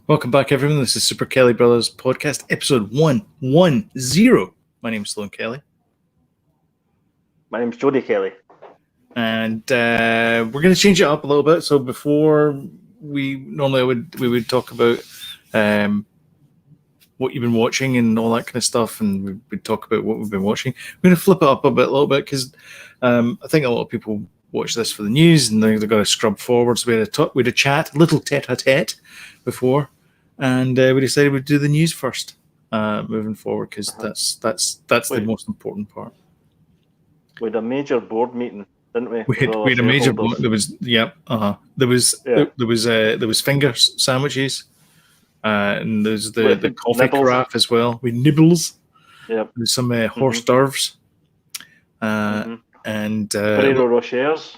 Welcome back, everyone. This is Super Kelly Brothers Podcast, episode 110. My name is Sloan Kelly. My name's Jody Kelly. And we're going to change it up a little bit. So before we would talk about what you've been watching and all that kind of stuff, and we'd talk about what we've been watching. We're going to flip it up a little bit, because I think a lot of people watch this for the news, and they're going to scrub forward. So we had a chat, a little tete-a-tete before, and we decided we'd do the news first, moving forward, because that's the most important part. We had a major board meeting, didn't we? We had a major board. There was there was finger sandwiches, and there's the coffee nibbles. carafe as well. We nibbles. Yep. There's some horse d'oeuvres. And Ferrero Rochers.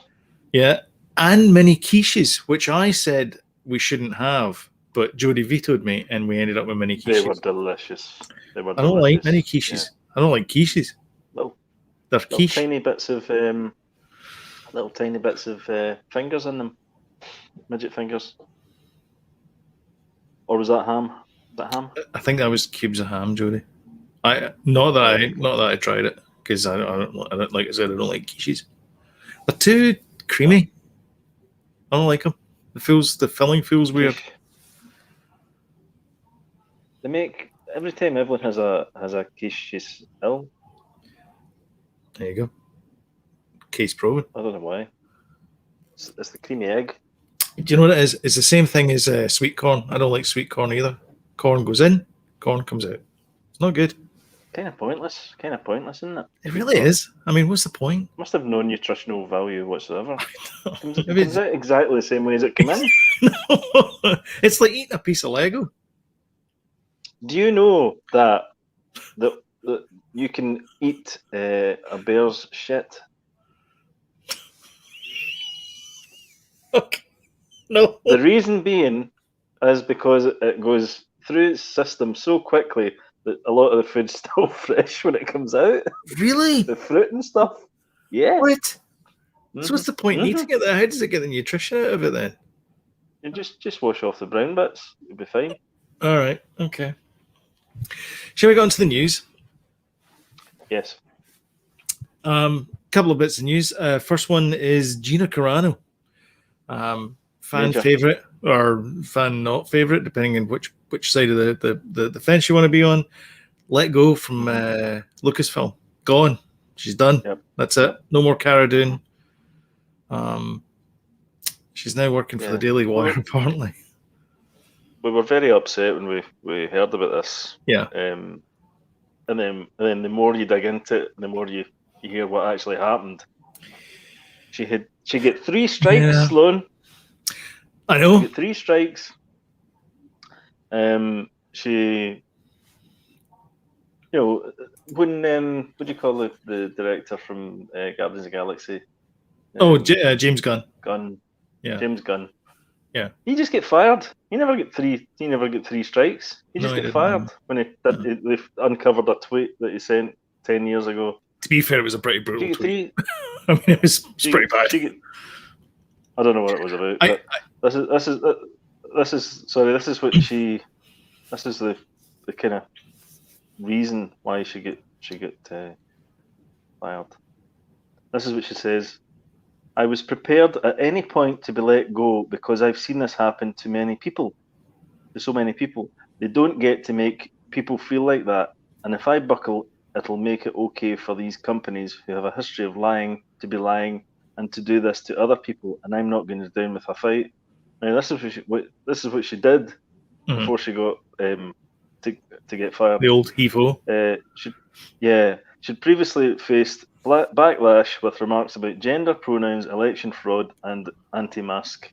Yeah, and mini quiches, which I said we shouldn't have, but Jody vetoed me, and we ended up with mini quiches. They were delicious. I don't like mini quiches. Yeah. I don't like quiches. They're little tiny bits of fingers in them, midget fingers. Or was that ham? I think that was cubes of ham, Jody. Not that I tried it, because I don't like I said, I don't like quiches. They're too creamy. I don't like them. The filling feels weird. They make every time Evelyn has a quiche, she's ill. There you go. Case proven. I don't know why. It's the creamy egg. Do you know what it is? It's the same thing as sweet corn. I don't like sweet corn either. Corn goes in, corn comes out. It's not good. Kind of pointless, isn't it? It really is. I mean, what's the point? Must have no nutritional value whatsoever. It comes out exactly the same way as it came in. No. It's like eating a piece of Lego. Do you know that you can eat a bear's shit? Okay. No. The reason being is because it goes through its system so quickly that a lot of the food's still fresh when it comes out. Really? The fruit and stuff. Yeah. What? Mm-hmm. So what's the point in eating it then? How does it get the nutrition out of it then? You just wash off the brown bits. You'll be fine. All right. Okay. Shall we go on to the news? Yes. Couple of bits of news. First one is Gina Carano. Fan favorite or fan not favorite, depending on which side of the fence you want to be on. Let go from Lucasfilm. Gone. She's done. Yep. That's it. No more Cara Dune. She's now working for the Daily Wire, apparently. We were very upset when we heard about this. Yeah. And then the more you dig into it, the more you hear what actually happened. She get 3 strikes, Sloan. I know. She get 3 strikes. She, when what do you call the director from Guardians of the Galaxy? James Gunn. Yeah. James Gunn. Yeah. He just get fired. He never get 3 strikes. He just get fired when they uncovered a tweet that he sent 10 years ago. To be fair, it was a pretty brutal tweet. I mean, it was pretty bad. I don't know what it was about. This is the kind of reason why she get fired. This is what she says. I was prepared at any point to be let go because I've seen this happen to many people. To so many people. They don't get to make people feel like that. And if I buckle, it'll make it okay for these companies who have a history of lying to be lying and to do this to other people. And I'm not going to down with a fight. Now, this is what she did before she got to get fired. The old HEVO. She'd previously faced backlash with remarks about gender pronouns, election fraud, and anti-face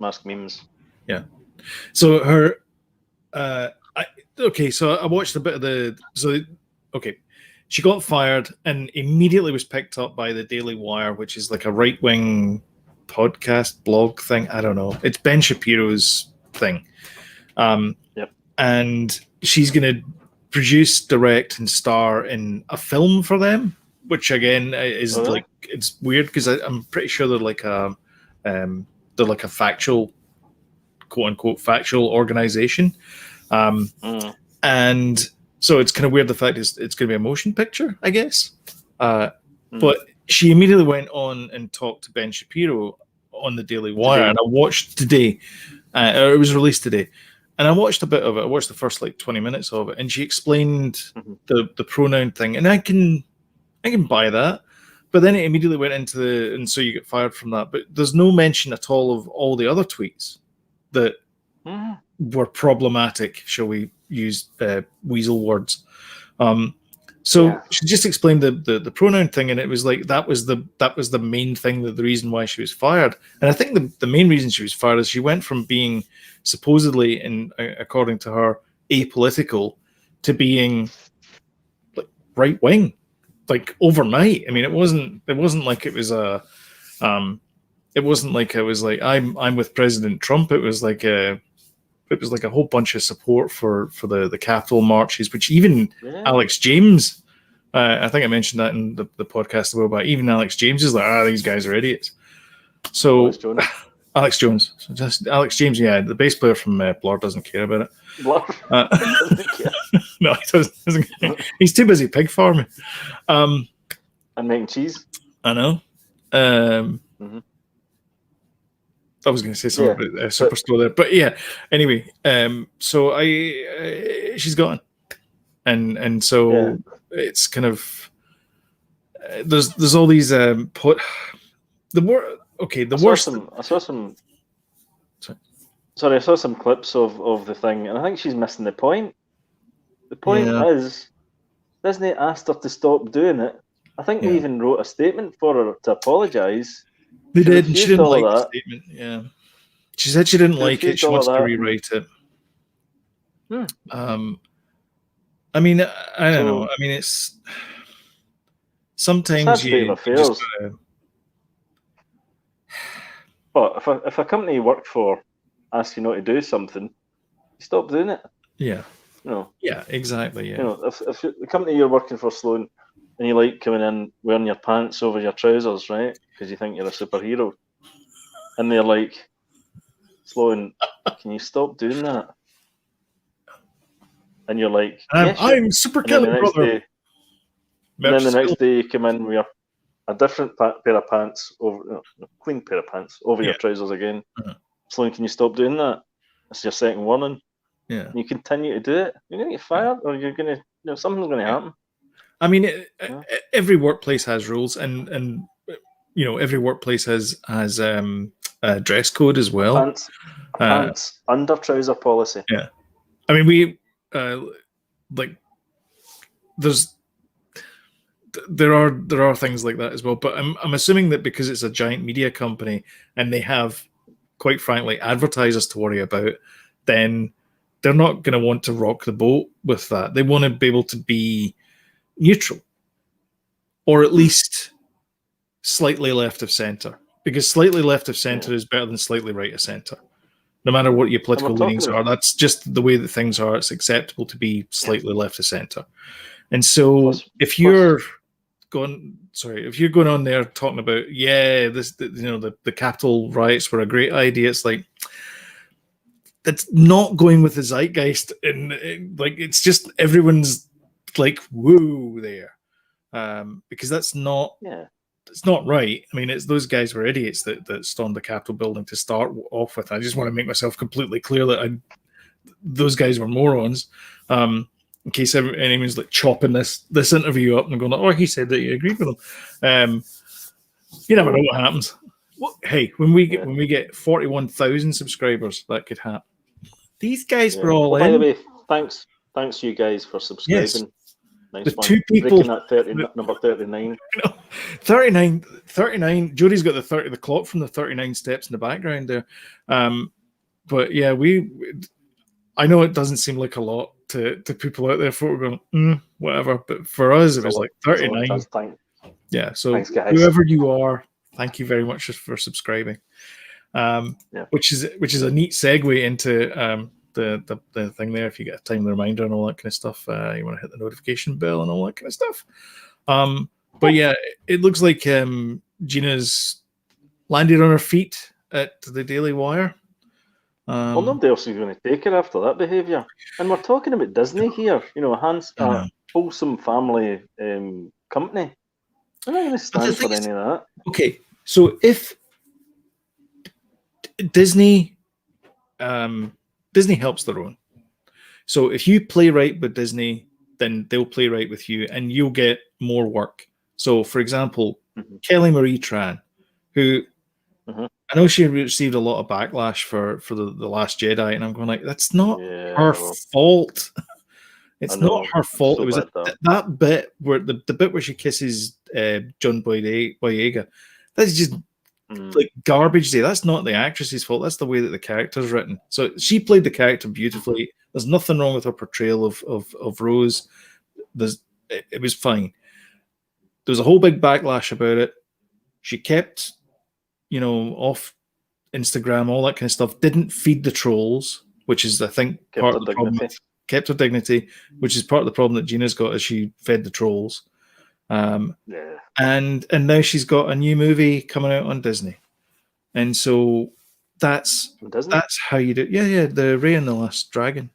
mask memes. Yeah. So her, so I watched a bit of she got fired and immediately was picked up by the Daily Wire, which is like a right-wing podcast blog thing. I don't know. It's Ben Shapiro's thing. And she's going to produce, direct, and star in a film for them, which again is it's weird because I'm pretty sure they're like a factual quote unquote factual organization. And so it's kind of weird the fact it's going to be a motion picture, I guess. But she immediately went on and talked to Ben Shapiro on the Daily Wire, and I watched today. It was released today, and I watched a bit of it. I watched the first like 20 minutes of it, and she explained the pronoun thing, and I can buy that. But then it immediately went into and so you get fired from that. But there's no mention at all of all the other tweets that were problematic, shall we use weasel words. She just explained the pronoun thing, and it was like that was the main thing, the reason why she was fired. And I think the main reason she was fired is she went from being supposedly, and according to her, apolitical to being like right wing, like overnight. I mean, it wasn't like it was a it wasn't like it was like I'm with President Trump. It was like a whole bunch of support for the Capitol marches, which even Alex James, I think I mentioned that in the podcast a while back, even Alex James is like, these guys are idiots. So Alex Jones. So just Alex James, the bass player from Blur doesn't care about it. Blur? Doesn't care. No, he doesn't care. He's too busy pig farming. And making cheese. I know. I was going to say something about Superstore there, but yeah. Anyway, so she's gone, and so it's kind of there's all these worst. I saw some clips of the thing, and I think she's missing the point. The point is, Disney asked her to stop doing it. I think they even wrote a statement for her to apologise. They did. She didn't like the statement. Yeah, she said she didn't like it. She wants to rewrite it. I mean, I don't know. I mean, it's sometimes you just. But if a company you work for asks you not to do something, you stop doing it. Yeah. Yeah, exactly. Yeah. If the company you're working for, Sloan, and you like coming in wearing your pants over your trousers, right? Because you think you're a superhero. And they're like, Sloan, can you stop doing that? And you're like, I'm Super Kelly, brother. And then the next day you come in with a different pair of pants, clean pair of pants, over your trousers again. Sloan, can you stop doing that? It's your second warning. Yeah. And you continue to do it, you're going to get fired, or you're going to, something's going to happen. I mean, every workplace has rules, and every workplace has a dress code as well. Pants under trouser policy. Yeah, I mean we there are things like that as well. But I'm assuming that because it's a giant media company and they have, quite frankly, advertisers to worry about, then they're not going to want to rock the boat with that. They want to be able to be neutral, or at least slightly left of center, because slightly left of center is better than slightly right of center. No matter what your political leanings are, that's just the way that things are. It's acceptable to be slightly left of center. And so if you're going on there talking about, the Capitol riots were a great idea, it's like, that's not going with the zeitgeist, and like it's just everyone's like woo there, because that's not it's not right. I mean, it's those guys were idiots that stormed the Capitol building to start off with. I just want to make myself completely clear that those guys were morons. In case anyone's like chopping this interview up and going, oh, he said that he agreed with them. You never know what happens. Well, hey, when we get 41,000 subscribers, that could happen. These guys were all in. By the way, thanks you guys for subscribing. Yes. Nice the one. Two people that number 39. 39. Jody's got the clock from the 39 steps in the background there. But yeah, I know it doesn't seem like a lot to people out there. Folk are going, whatever. But for us, it was like 39. Yeah. So thanks, guys. Whoever you are, thank you very much for subscribing. Which is a neat segue into the thing there. If you get a time reminder and all that kind of stuff, you want to hit the notification bell and all that kind of stuff. But yeah, it looks like Gina's landed on her feet at the Daily Wire. Well, nobody else is going to take her after that behaviour. And we're talking about Disney here, I know. wholesome family company. They're not going to But the stand thing for is, any of that. okay, so if Disney Disney helps their own. So if you play right with Disney, then they'll play right with you, and you'll get more work. So, for example, Mm-hmm. Kelly Marie Tran, who Mm-hmm. I know she received a lot of backlash for the Last Jedi, and I'm going like, that's not Yeah, her well, fault. I It's not know. her It's fault. so It was bad that. that bit where the bit where she kisses John Boyega. That's just Mm. like garbage day. That's not the actress's fault. That's the way that the character's written. So she played the character beautifully. There's nothing wrong with her portrayal of Rose. It was fine. There was a whole big backlash about it. She kept, off Instagram, all that kind of stuff. Didn't feed the trolls, which is, I think, Kept part her of the problem. dignity. Kept her dignity, which is part of the problem that Gina's got, as she fed the trolls. Yeah. And now she's got a new movie coming out on Disney, and so that's From Disney? that's how you do. Yeah, the Ray and the Last Dragon.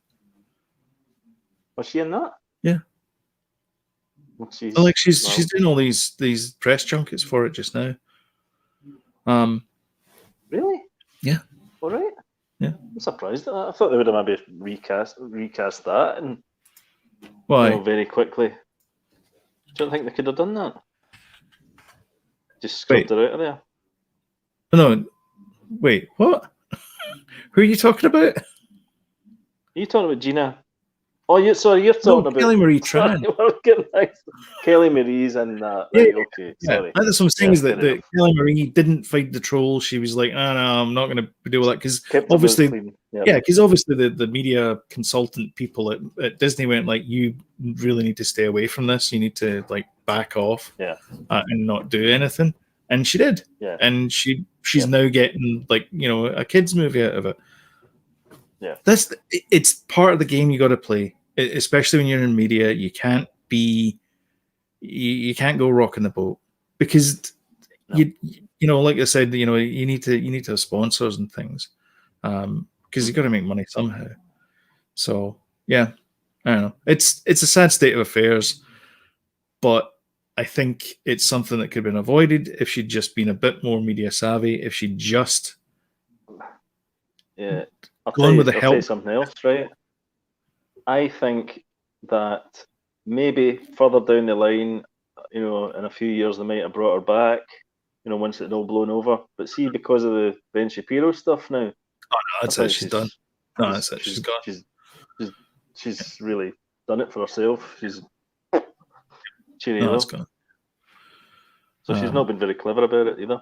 Was she in that? Yeah, Well, like she's well, doing all these press junkets for it just now. really? Yeah. All right. Yeah. I'm surprised at that. I thought they would have maybe recast that and Why? very quickly. Do you think they could have done that? Just scrubbed her out of there. No, wait, what? Who are you talking about? Are you talking about Gina? Oh, you're talking about Kelly Marie Tran. Kelly Marie's and that. Yeah, Right, okay, yeah. sorry. That's what I'm saying, is that fair enough. Kelly Marie didn't fight the troll. She was like, oh, no, I'm not going to deal with that, because Kept her obviously, clean. Yeah. because obviously the media consultant people at Disney went like, you really need to stay away from this. You need to like back off, and not do anything. And she did. Yeah. And she's now getting like, a kids movie out of it. Yeah. It's part of the game you got to play, especially when you're in media. You can't go rocking the boat, because like I said, you need to have sponsors and things, because you got to make money somehow. So yeah, I don't know. It's a sad state of affairs, but I think it's something that could have been avoided if she'd just been a bit more media savvy. If she'd just I'll gone with the tell help. you something else, right? I think that maybe further down the line, in a few years, they might have brought her back, once it's all blown over. But see, because of the Ben Shapiro stuff now, That's it. She's done. No, that's it. She's gone. She's really done it for herself. She's cheerio. No, it's gone. So she's not been very clever about it either.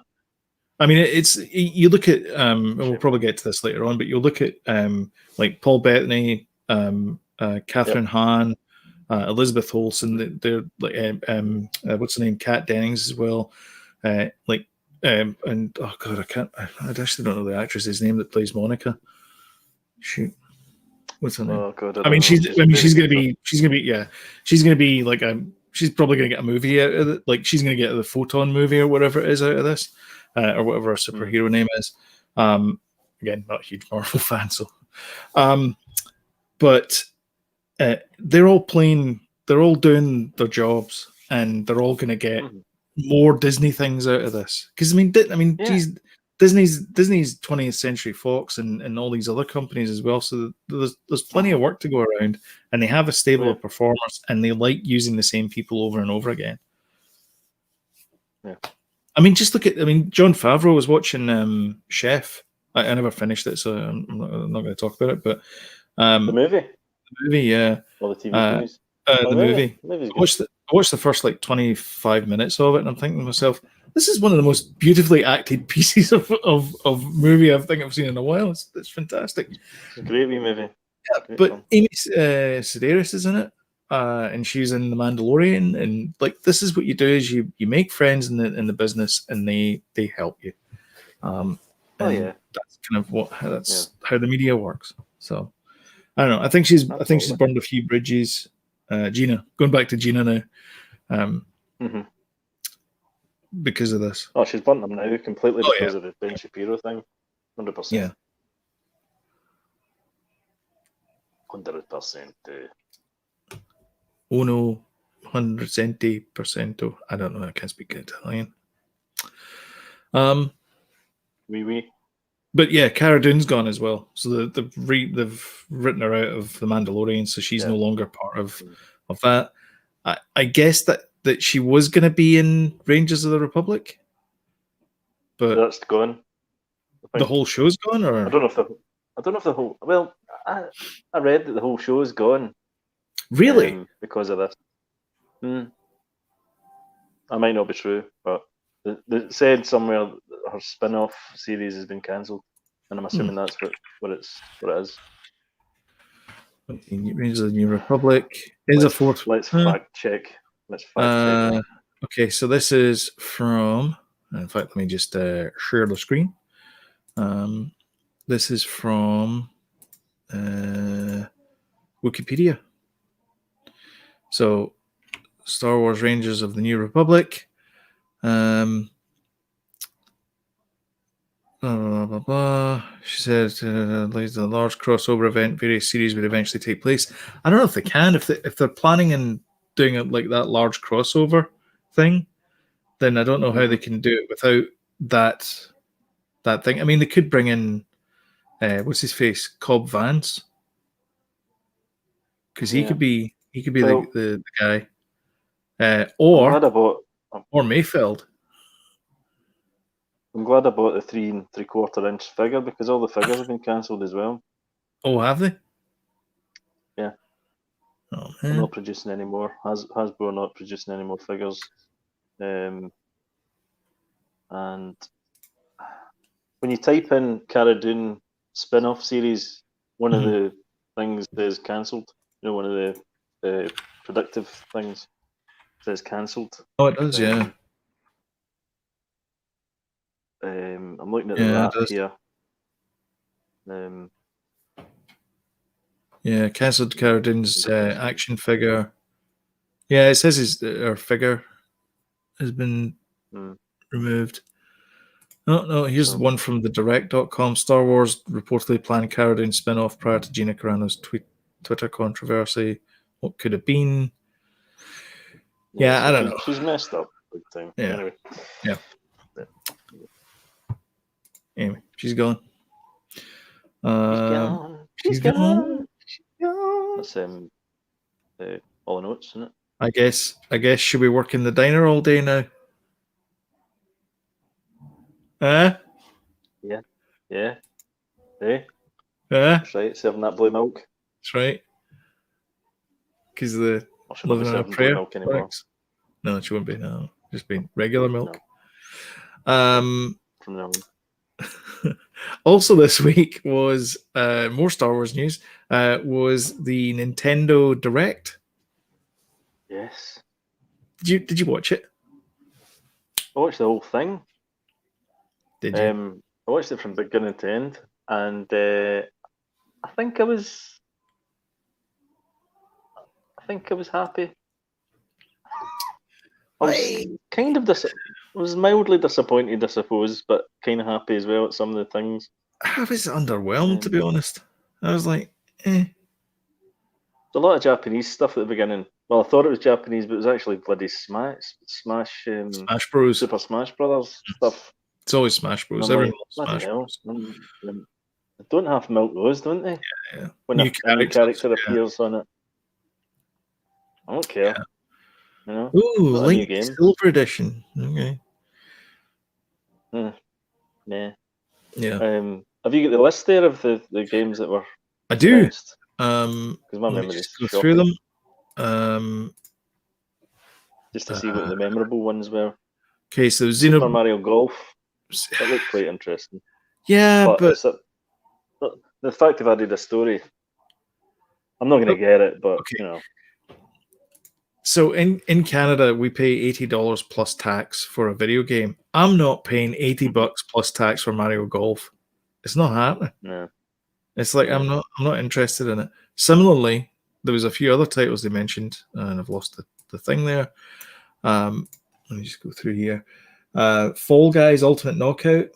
I mean, it's, you look at, and we'll probably get to this later on, but you'll look at like Paul Bettany, Catherine Hahn, Elizabeth Olsen. They're like, what's the name? Kat Dennings as well. And oh god, I actually don't know the actress's name that plays Monica. Shoot, what's her name? Oh god, I mean, she's gonna be like she's probably gonna get a movie out of it. Like, she's gonna get the Photon movie or whatever it is out of this, or whatever her superhero name is. Again, not a huge Marvel fan, so but they're all doing their jobs, and they're all gonna get more Disney things out of this. Because geez, Disney's 20th Century Fox and all these other companies as well. So there's plenty of work to go around, and they have a stable of performers, and they like using the same people over and over again. Yeah. I mean, just look at, Jon Favreau was watching Chef. I never finished it, so I'm not going to talk about it. But the movie, yeah, or the TV series, the movie. I watched the first like 25 minutes of it, and I'm thinking to myself, this is one of the most beautifully acted pieces of movie I think I've seen in a while. It's fantastic. It's a great wee movie. Yeah, but Amy Sedaris is in it, and she's in The Mandalorian. And like, this is what you do: is you make friends in the business, and they help you. That's kind of how the media works. So I don't know. I think she's burned a few bridges. Gina, going back to Gina now, because of this. Oh, she's burnt them now completely because of the Ben Shapiro thing. 100%. Yeah. 100%. Uno 100%. I don't know. I can't speak Italian. Oui. But yeah, Cara Dune's gone as well. So they've written her out of the Mandalorian, so she's no longer part of that. I guess that she was going to be in Rangers of the Republic, but that's gone. the whole show's gone, or I don't know if the whole. Well, I read that the whole show is gone. Really? Because of this. That might not be true, but they said somewhere that her spin-off series has been cancelled, and I'm assuming that's what it is. Rangers of the New Republic is a fourth. Let's fact check. Okay, so this is from. In fact, let me just share the screen. This is from Wikipedia. So, Star Wars Rangers of the New Republic. She said, "There's a large crossover event. Various series would eventually take place." I don't know if they can. If they're planning and doing it like that large crossover thing, then I don't know how they can do it without that thing. I mean, they could bring in what's his face, Cobb Vance, because he could be the guy, or Mayfeld. I'm glad I bought the 3 3/4 inch figure because all the figures have been cancelled as well. Oh, have they? Yeah. Oh, they're not producing any more. Hasbro are not producing any more figures. And when you type in Cara Dune spin-off series, one of the things is cancelled. You know, one of the predictive things says cancelled. Oh, it does, yeah. I'm looking at the wrap here. Yeah, cancelled Cara Dune's action figure. Yeah, it says her figure has been removed. No, here's the one from the direct.com. Star Wars reportedly planned Cara Dune spin-off prior to Gina Carano's Twitter controversy. What could have been? Yeah, I don't know. She's messed up big time. Yeah. Anyway, she's gone. She's gone. That's all the notes, isn't it? I guess should we work in the diner all day now? Yeah. Hey. That's right, serving that blue milk. That's right. Because the living on a prayer milk anymore. No, she won't be. No, just being regular milk. No. From now on. Also, this week was more Star Wars news. Was the Nintendo Direct? Yes. Did you watch it? I watched the whole thing. Did you? I watched it from beginning to end, and I think I was happy. I was mildly disappointed, I suppose, but kind of happy as well at some of the things. I was underwhelmed, to be honest. I was like, There's a lot of Japanese stuff at the beginning. Well, I thought it was Japanese, but it was actually bloody Smash Bros. Super Smash Brothers stuff. It's always Smash Bros. Everyone loves Smash Bros. They don't have milk those, don't they? Yeah. When a new character appears on it. I don't care. Yeah. You know? Ooh, Link Silver Edition. Okay. Yeah. Yeah. Have you got the list there of the games that were I do. Because my memory is go through them. Just to see what the memorable ones were. Okay, so Super Mario Golf. That looked quite interesting. Yeah, but the fact they've added a story, I'm not going to get it, but you know. So in Canada, we pay $80 plus tax for a video game. I'm not paying $80 plus tax for Mario Golf. It's not happening. No. It's like I'm not interested in it. Similarly, there was a few other titles they mentioned, and I've lost the thing there. Let me just go through here. Fall Guys Ultimate Knockout.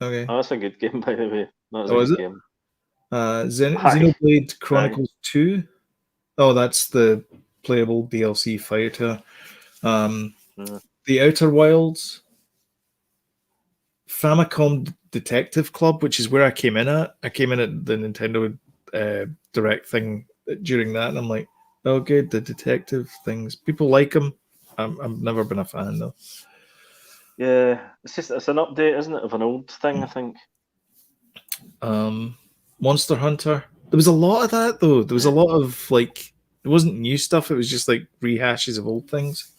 Okay. Oh, that's a good game, by the way. That was a good game. Aye. Xenoblade Aye. Chronicles 2. Oh, that's the playable DLC fighter. Mm. The Outer Wilds. Famicom Detective Club, which is where I came in at. I came in at the Nintendo Direct thing during that, and I'm like, oh, good, the detective things. People like them. I've never been a fan, though. Yeah, it's an update, isn't it, of an old thing? I think. Monster Hunter. There was a lot of that, though. There was a Yeah. lot of, like, it wasn't new stuff. It was just, like, rehashes of old things.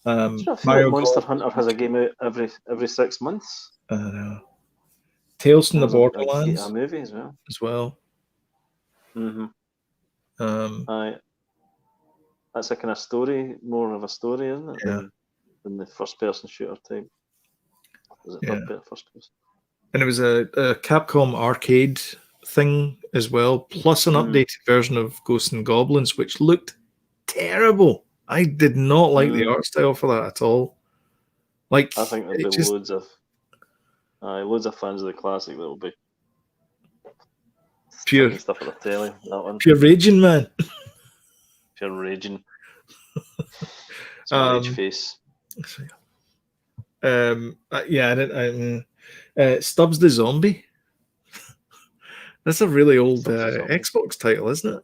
I feel like Mario Monster Golf. Hunter has a game out every 6 months. I don't know. Tales from And the there's a Borderlands movie as well. as well. Mm-hmm. Um, Aye, that's a kind of story, more of a story, isn't it, yeah, than the first person shooter type. Was it yeah. first person? And it was a Capcom arcade thing as well, plus an Mm, updated version of Ghosts and Goblins, which looked terrible. I did not like the mm. art style for that at all. Like I think there'll be it just loads of fans of the classic that'll be pure chucking stuff at the telly. That one, pure raging, man. pure raging. It's my rage Um, face. yeah, Stubbs the Zombie. That's a really old Stuff the zombie. Xbox title, isn't it?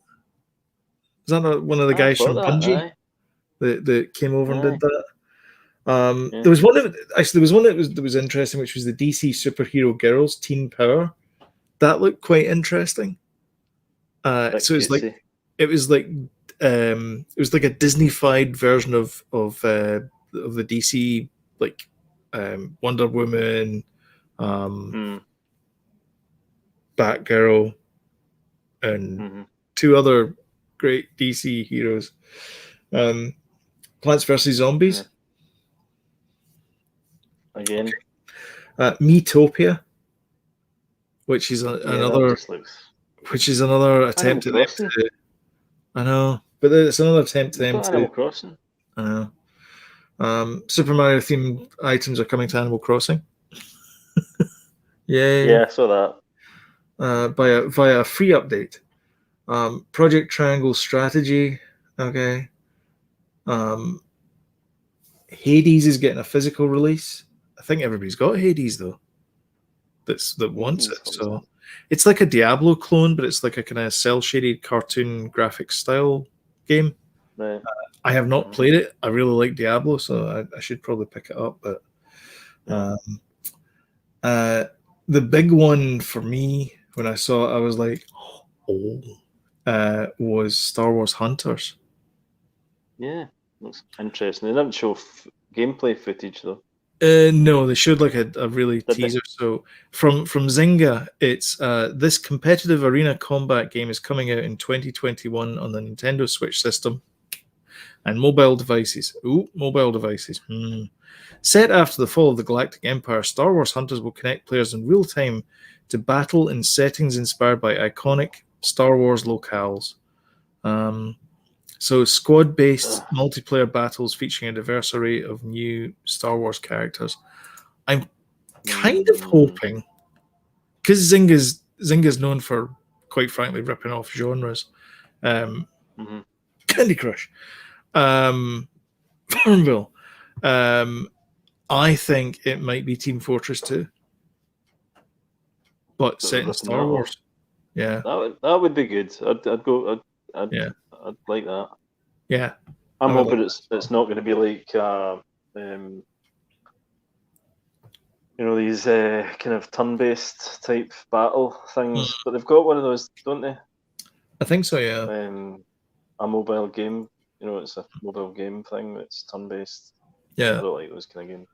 Is that not one of the I guys thought from that. Bungie Aye, that came over and did aye, that? yeah. There was one there was one that was interesting, which was the DC Superhero Girls Teen Power. That looked quite interesting. Bit So cutesy. it was like it was like a Disney-fied version of the DC, like Wonder Woman, um, Mm, Batgirl, and mm-hmm. two other great DC heroes. Um, Plants vs Yeah. Zombies, Again, Metopia, which is yeah, that another just looks Animal attempt at them Crossing. to. I know, but it's another attempt to They've them got to. Animal Crossing. I know. Super Mario themed items are coming to Animal Crossing. Yay! Yeah, I saw that. Via a free update. Project Triangle Strategy. Okay. Um, Hades is getting a physical release. I think everybody's got Hades though. That wants Hades, it. what was So that? it's like a Diablo clone, but it's like a kind of cell shaded cartoon graphic style game. Right. I have not Mhm. played it. I really like Diablo, so I should probably pick it up. But Yeah. uh, the big one for me when I saw it, I was like, oh, was Star Wars Hunters. Yeah. Looks interesting. They didn't show gameplay footage though, No, they showed like a really did they? teaser. So from Zynga, it's this competitive arena combat game is coming out in 2021 on the Nintendo Switch system and mobile devices. Ooh, mobile devices. Set after the fall of the Galactic Empire, Star Wars Hunters will connect players in real time to battle in settings inspired by iconic Star Wars locales. So squad-based Ugh. multiplayer battles featuring a diverse array of new Star Wars characters. I'm kind of Mm, hoping, because Zynga's known for, quite frankly, ripping off genres. Um, mhm. Candy Crush, Farmville. Um, I think it might be Team Fortress 2, but But they're set in ripping that Star off. Wars. Yeah, That would be good. I'd go. yeah, I'd like that. yeah. I I'm would like hoping that as it's well. not going to be like um, these kind of turn-based type battle Hmm. things. But they've got one of those, don't they? I think so. Yeah, A mobile game. It's a mobile game thing that's turn-based. I yeah, don't like those kind of games.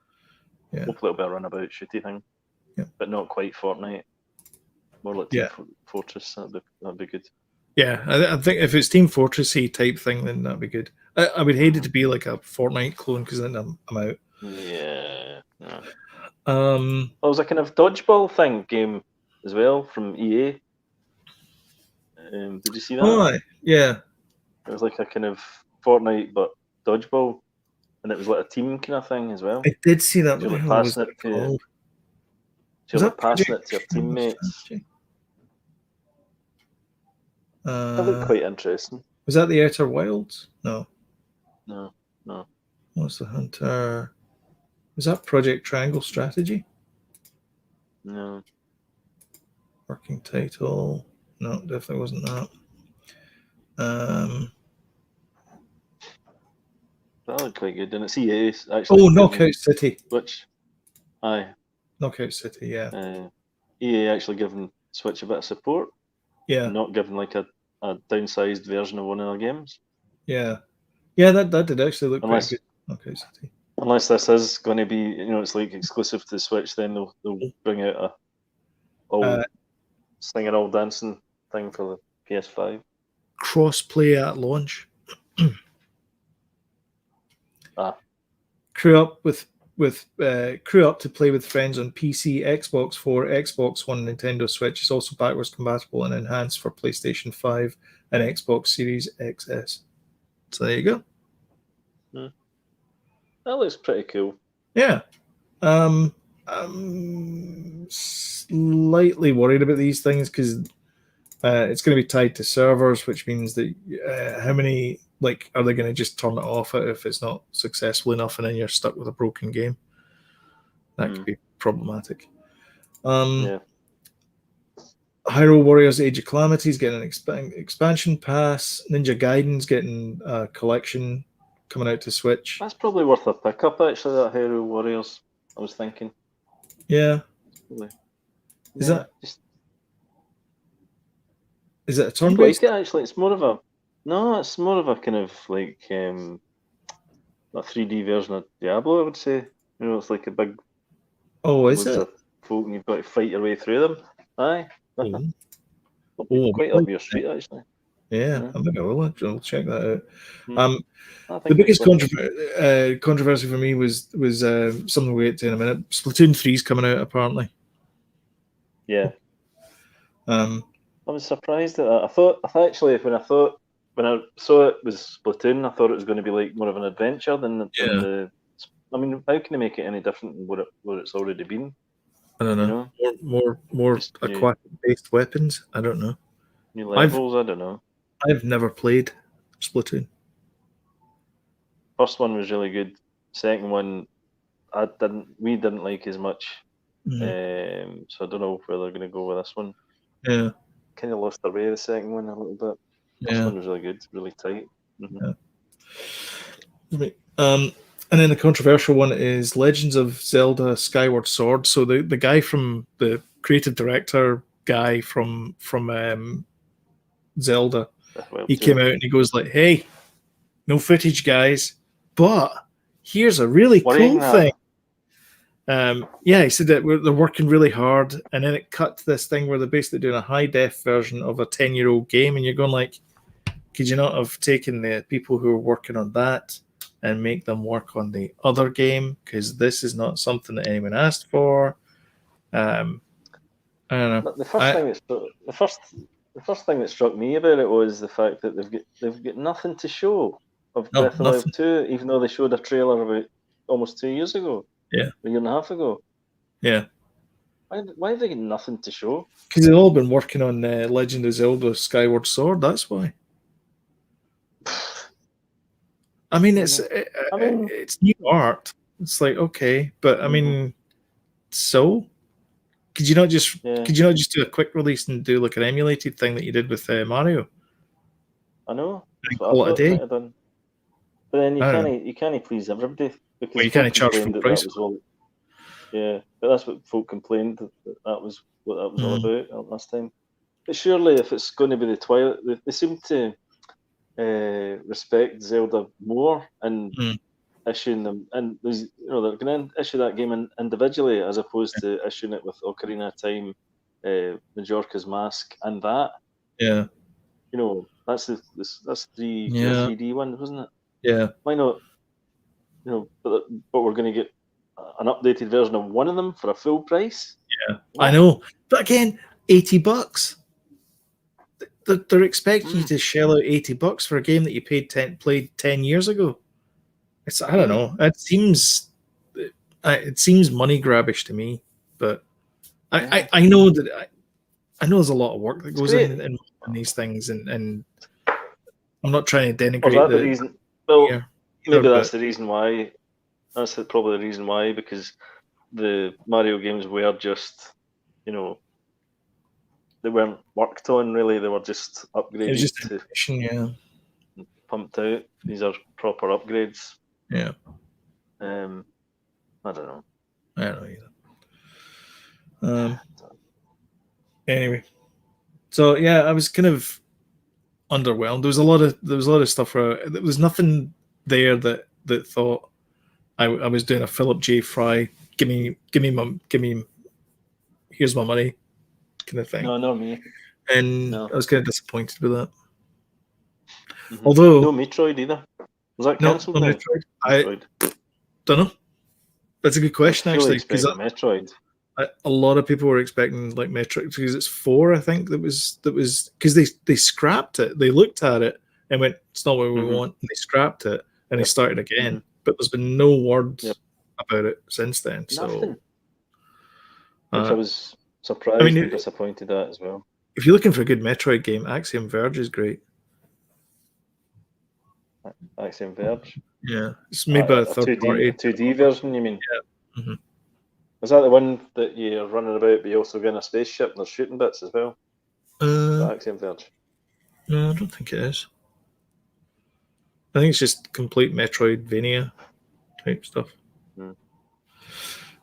yeah, Hopefully it'll be a runabout shooty thing, yeah, but not quite Fortnite. More like Team yeah. Fortress. That'd be good. Yeah, I think if it's Team Fortressy type thing, then that'd be good. I would hate it Mhm. to be like a Fortnite clone because then I'm out. Yeah. Yeah. Um, Well, there's a kind of dodgeball thing game as well from EA. Did you see that? oh, yeah, It was like a kind of Fortnite but dodgeball, and it was like a team kind of thing as well. I did see that. So What you're the like hell was passing that it to called? so Was you're that like passing Project it to your Triangle teammates. Strategy? That looked quite interesting. Was that the Outer Wilds? No. No. Monster Hunter. Was that Project Triangle Strategy? No. Working title. No, definitely wasn't that. That looked quite good, and it's EA actually. Oh, Knockout City. Aye. Knockout City, yeah. EA actually giving Switch a bit of support. Yeah. Not giving like a downsized version of one of their games. Yeah. Yeah, that did actually look Unless, pretty good. Knockout City. Unless this is going to be, it's like exclusive to the Switch, then they'll bring out a singing, all dancing thing for the PS5. Cross-play at launch. Crew up to play with friends on PC, Xbox 4, Xbox One, Nintendo Switch. Is also backwards compatible and enhanced for PlayStation 5 and Xbox Series XS. So there you go. That looks pretty cool. Yeah. I'm slightly worried about these things because it's going to be tied to servers, which means that how many, are they going to just turn it off if it's not successful enough and then you're stuck with a broken game? That could be problematic. Yeah. Hyrule Warriors Age of Calamity is getting an expansion pass. Ninja Gaiden's getting a collection coming out to Switch. That's probably worth a pickup, actually, that Hyrule Warriors, I was thinking. Yeah. Is it a turn-based? Like it, actually. It's more of a kind of like a 3D version of Diablo, I would say. It's like a big... Oh, is it? Folk and you've got to fight your way through them. Aye. Quite up your street, actually. Yeah, I think I will. I'll check that out. The biggest controversy for me was something we'll get to in a minute. Splatoon 3 is coming out, apparently. Yeah. I was surprised at that. I thought actually when I saw it was Splatoon, I thought it was going to be like more of an adventure than the. I mean, how can they make it any different than what it's already been? I don't know. More aquatic-based weapons. I don't know. New levels. I don't know. I've never played Splatoon. First one was really good. Second one, we didn't like as much. So I don't know where they're going to go with this one. Yeah. Kind of lost their way the second one a little bit. First one was really good, really tight. Yeah. And then the controversial one is Legends of Zelda Skyward Sword. So the guy from the creative director guy from Zelda, he came out and he goes like, "Hey, no footage, guys, but here's a really cool thing." He said that they're working really hard, and then it cut to this thing where they're basically doing a high-def version of a 10-year-old game, and you're going like, could you not have taken the people who are working on that and make them work on the other game? Because this is not something that anyone asked for. I don't know. The first thing that struck me about it was the fact that they've got nothing to show of Breath of the Wild 2, even though they showed a trailer about almost 2 years ago. Yeah. A year and a half ago. Yeah. Why have they got nothing to show? Because they've all been working on Legend of Zelda Skyward Sword, that's why. I mean, it's new art. It's like, okay, but I mean, so could you not just do a quick release and do like an emulated thing that you did with Mario? I know. And call it a day. But then you can't please everybody because you can't charge full price. Yeah, but that's what folk complained that was what that was all about last time. But surely, if it's going to be the Twilight, they seem to respect Zelda more and issuing them, and they're going to issue that game individually as opposed to issuing it with Ocarina of Time, Majorca's Mask, and that. Yeah. That's the 3D one, wasn't it? Yeah. Why not? But we're going to get an updated version of one of them for a full price. Yeah, I know. But again, $80. They're expecting you to shell out $80 for a game that you played 10 years ago. I don't know. It seems money grabbish to me. But I know that I know there's a lot of work that It's goes great. in these things, and I'm not trying to Or denigrate is that the reason? Well, yeah, maybe either, that's but the reason why. That's probably the reason why, because the Mario games were just, you know, they weren't worked on really. They were just it was upgraded just to ambition, yeah. pumped out. These are proper upgrades. Yeah. I don't know. I don't know either. Anyway, so yeah, I was kind of underwhelmed. There was a lot of stuff where there was nothing there that thought I was doing a Philip J. Fry, give me, here's my money kind of thing. No, not me. And No. I was kind of disappointed with that. Mm-hmm. Although no Metroid either. Was that no, cancelled no now? Metroid. I Metroid. don't know. That's a good I was question fully actually, because expecting a Metroid. a lot of people were expecting like Metroid because it's 4, I think that was because they scrapped it. They looked at it and went, "It's not what we want." And they scrapped it and they started again. But there's been no words about it since then. Nothing. So, Which I was I surprised mean, and disappointed at as well. if you're looking for a good Metroid game, Axiom Verge is great. Axiom Verge. Yeah, it's made by a third party. A 2D version, you mean? Yeah. Mm-hmm. Is that the one that you're running about, but you also get in a spaceship and there's shooting bits as well? Axiom Verge. No, I don't think it is. I think it's just complete Metroidvania type stuff.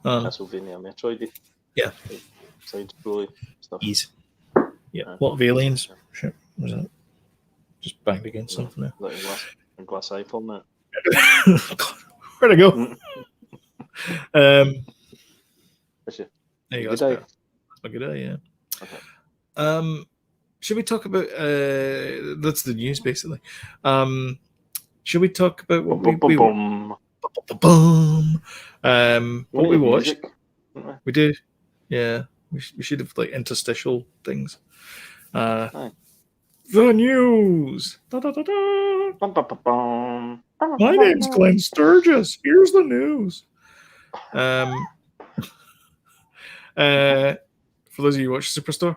Castlevania, Metroid. Yeah. Side scrolly stuff. Easy. Yeah. A lot of aliens. Shit. What was that? Just banged against something there. Like a glass iPhone, that. Where'd I go? There you go. That's a good idea. Okay. Should we talk about that's the news basically. Should we talk about what we watched? We do. Yeah. We should have like interstitial things. The news. Da, da, da, da. My name's Glenn Sturgis. Here's the news. For those of you who watch Superstore,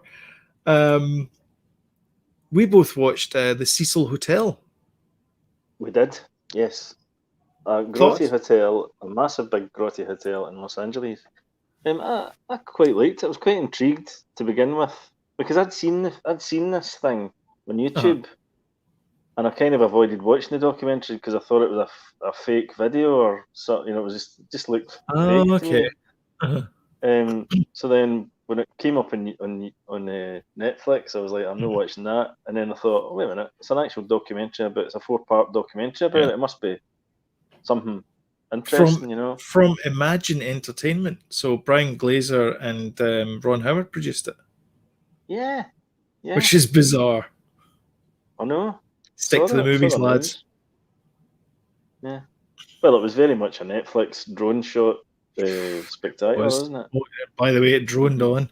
we both watched the Cecil Hotel. We did, yes. Grotty Hotel, a massive big Grotty Hotel in Los Angeles. I quite liked it. I was quite intrigued to begin with because I'd seen this thing on YouTube, and I kind of avoided watching the documentary because I thought it was a fake video or so. It was just looked fake to me. So then when it came up on Netflix, I was like, I'm not watching that. And then I thought, oh, wait a minute, it's an actual documentary it's a 4-part documentary about it. It must be something interesting, From Imagine Entertainment. So Brian Glazer and Ron Howard produced it. Yeah. Which is bizarre. I know. Stick to the movies, lads. Yeah. Well, it was very much a Netflix drone shot spectacular, wasn't it? By the way, it droned on.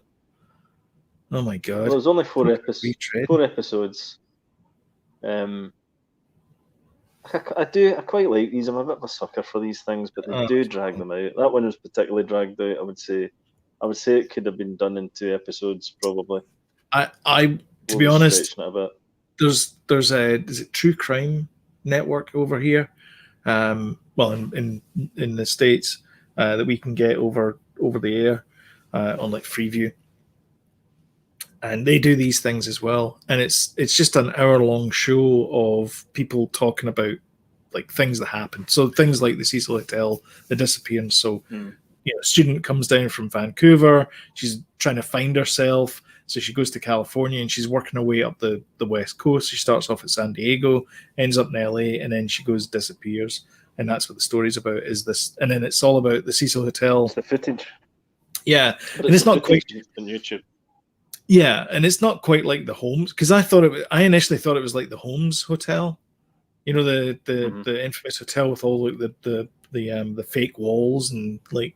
Oh my god! Well, it was only 4 episodes. I quite like these. I'm a bit of a sucker for these things, but they do drag them out. That one was particularly dragged out. I would say it could have been done in 2 episodes, probably. To be honest, there's is it True Crime Network over here? Well, in the States that we can get over the air on like Freeview, and they do these things as well. And it's just an hour-long show of people talking about like things that happen. So things like the Cecil Hotel, the disappearance. So a student comes down from Vancouver. She's trying to find herself. So she goes to California and she's working her way up the West Coast. She starts off at San Diego, ends up in LA, and then she disappears. And that's what the story's about, is this. And then it's all about the Cecil Hotel. It's the footage. Yeah. And it's not quite on YouTube. Yeah, and it's not quite like the Holmes, because I initially thought it was like the Holmes Hotel. The infamous hotel with all like the fake walls and like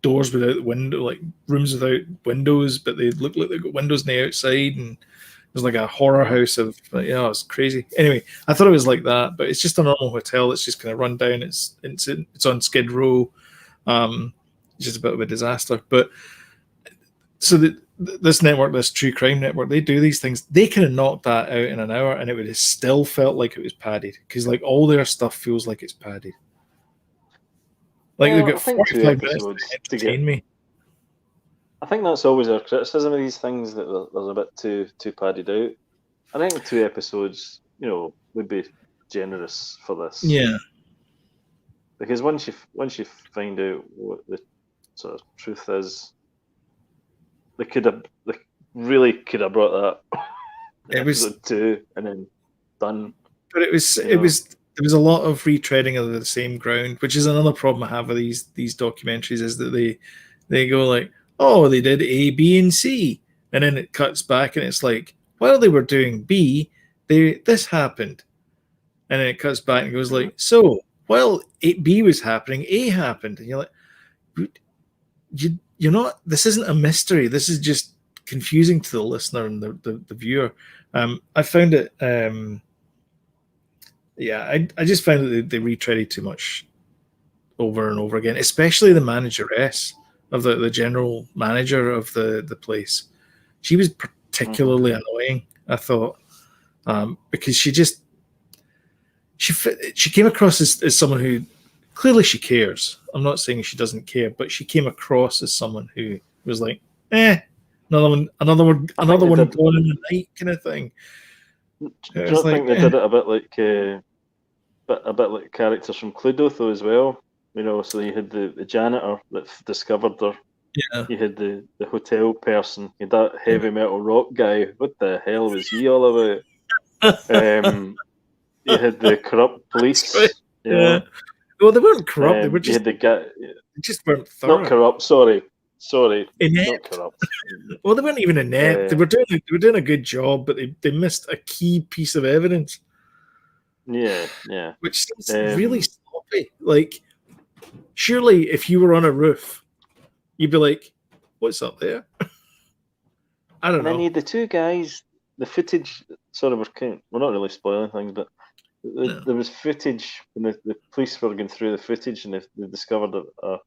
doors without the window, like rooms without windows, but they look like they've got windows on the outside, and there's like a horror house of it's crazy. Anyway, I thought it was like that, but it's just a normal hotel that's just kind of run down. It's on Skid Row. It's just a bit of a disaster. But so this network, this true crime network, they do these things. They could have knocked that out in an hour, and it would have still felt like it was padded because like all their stuff feels like it's padded. Like they've Well, got I think 45 minutes to entertain me. I think that's always our criticism of these things, that there's a bit too padded out. I think 2 episodes, would be generous for this. Yeah, Because once you find out what the sort of truth is, they really could have brought that it was, episode 2 and then done. but it was there was a lot of retreading of the same ground, which is another problem I have with these documentaries is that they go like, oh, they did A, B, and C, and then it cuts back and it's like, while they were doing B, this happened, and then it cuts back and goes like, so while B was happening, A happened, and you're like, you're not. This isn't a mystery. This is just confusing to the listener and the viewer. I found it. I just found that they retreaded too much over and over again, especially the manageress of the general manager of the place. She was particularly annoying, I thought, because she came across as someone who clearly she cares. I'm not saying she doesn't care, but she came across as someone who was like, another one going in the night kind of thing. Do you not think they did it a bit like characters from Cluedo though as well? So you had the janitor that discovered her. Yeah. You had the hotel person. You had that heavy metal rock guy. What the hell was he all about? You had the corrupt police. Right. Yeah. Well, they weren't corrupt. They were just. You had the guy. They just weren't thorough. Not corrupt. Sorry. Inept. Not corrupt. Well, they weren't even inept. They were doing a good job, but they missed a key piece of evidence. Yeah. Which seems really sloppy. Like, surely if you were on a roof, you'd be like, "What's up there?" I don't know. And then you had the two guys. The footage. Sorry, we're not really spoiling things, but there was footage when the police were going through the footage, and they discovered a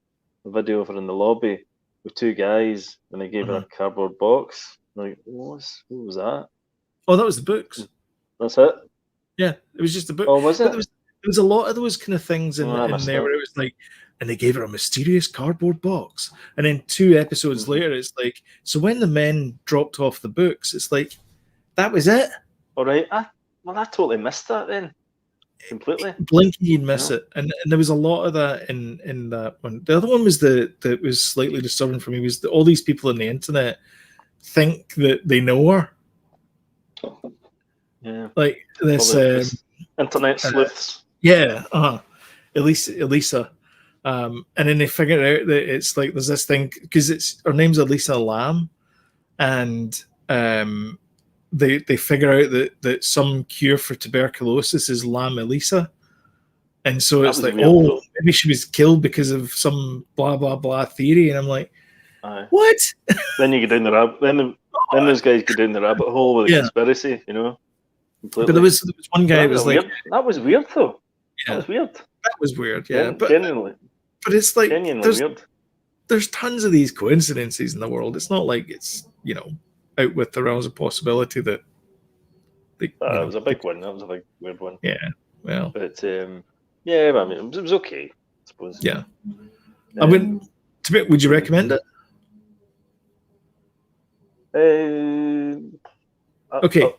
video of her in the lobby with two guys, and they gave her a cardboard box. Like, what was that? Oh, that was the books. That's it? Yeah, it was just a book. Oh, was it? There was a lot of those kind of things in there where it was like, and they gave her a mysterious cardboard box. And then 2 episodes later, it's like, so when the men dropped off the books, it's like, that was it? All right. I totally missed that then. Completely. Blinking, you'd miss it. And there was a lot of that in that one. The other one was that was slightly disturbing for me was that all these people on the internet think that they know her. Yeah. Like this internet sleuths. Elisa. And then they figure out that it's like there's this thing because her name's Elisa Lam, and they figure out that some cure for tuberculosis is Lam Elisa, and so it's like, weird, maybe she was killed because of some blah blah blah theory, and I'm like, what? Then you get down the rabbit. Then those guys get down the rabbit hole with the conspiracy, Completely. But there was one guy who was like, that was weird though. Yeah, that was weird. Yeah, genuinely. But it's like weird. There's tons of these coincidences in the world. It's not like it's out with the realms of possibility that. It was a big one. That was a big weird one. Yeah, well, but I mean, it was okay, I suppose. Yeah, I wouldn't. Would you recommend it? Okay,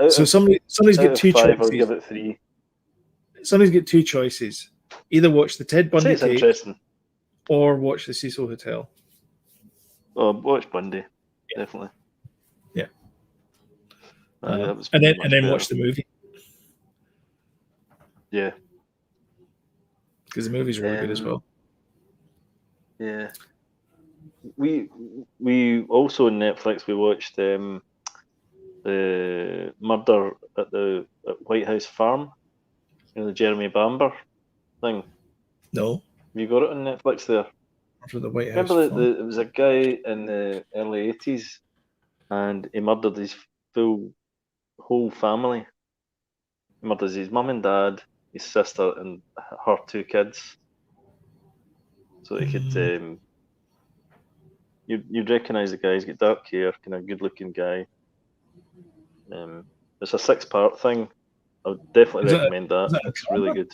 so somebody's got 2 choices. I'll give it 3. Somebody's got 2 choices. Either watch the Ted Bundy tape or watch the Cecil Hotel. Oh, watch Bundy, definitely. Yeah. And then watch the movie. Yeah. Because the movie's really good as well. Yeah. We also on Netflix we watched the murder at White House Farm, the Jeremy Bamber thing. No. Have you got it on Netflix there? For the White House. Remember it was a guy in the early 80s, and he murdered his whole family. He murdered his mum and dad, his sister, and her 2 kids, so he could you'd recognise the guy. He's got dark hair, kind of good-looking guy. It's a 6-part thing. I would definitely recommend that. It's really good.